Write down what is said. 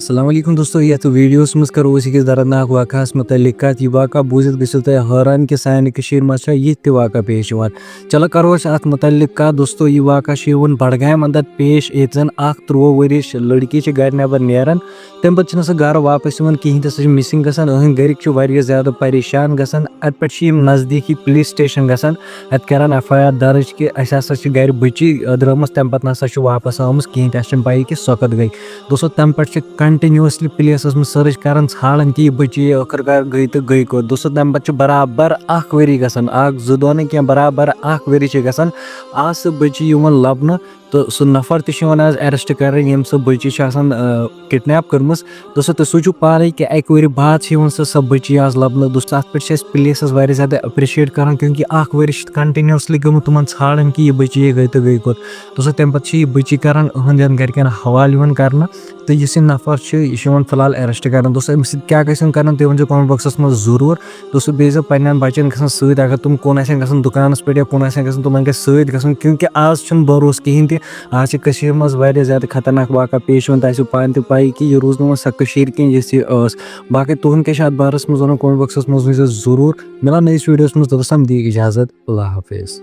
अस्सलाम वालेकुम दोस्तों, यथ वीडियोस मज करो अकिस दर्दनाक वाक़ास मुतल्लिक कत। यह वाक़ा बूजित गसिल तुह हैरान कि सानि कशीर मज यह तह वाक़ा पेश यिवान। चलो करो अत मुतल्लिक कत दोस्तों। यह वाक़ा यिवान बडगाम अंदर पेश ये जन 13 वरिश लड़की घर नबर नेरान। तम पे सह घर वापस कहें तो सह मिसिंग गसान। अहंद गरिक ज्यादा परेशान गसान। अत पे नजदीकी पुलिस स्टेशन गसान। अत करान FIR दर्ज कि अस हसा घर बची द्रमस। तम पे नसा वापस आमस कहें अस पाई कि सह कत गई। दोस्तों तम पे कंटिन्यूसली पुलिस सर्च कर ान कि यह बची आखिरकार गई तो गई कोत। दोस्तों तम पे बराबर 1 वरी गसान। 1-2 दह न बराबर 1 वरी गसान। आज सह बची यिवन लबन तो सह नफर तवन आज अरेस्ट कर यम सह बची किडनैप कर्म। दोस्तों तुम सोचो पान कि 1 वरी बाद सह बची आज लबन। दोस्तों अत पे पुलिस ज्यादा अप्रिशिएट कर क्योंकि 1 वरी कंटिन्यूसली गम तुम ान कि यह बची गई तो गई कोत। दोस्तों तम पे यह बची कर अहंदन गरिकन हवाल कर। तो यह नफर यह फिलहाल अरेस्ट कर। दोस्तों अम क्या कर तुम वो कमेंट बॉक्सस में जरूर। दोस्तों बेज पे बचन ग अगर तुम कुन ग दुकान पे या कुन ग तुम ग क्योंकि आज भरोस कहें तह। आज मज ज्यादा खतरनाक वाक़ा पेश तुम पान पाई कि यह रोज ना सह कह यह बाकी तुहद क्या बारस मज कमेंट बॉक्सस में जरूर। मिलान नईस वीडियोस में तोतम दी इजाजत। अल्लाह हाफिज।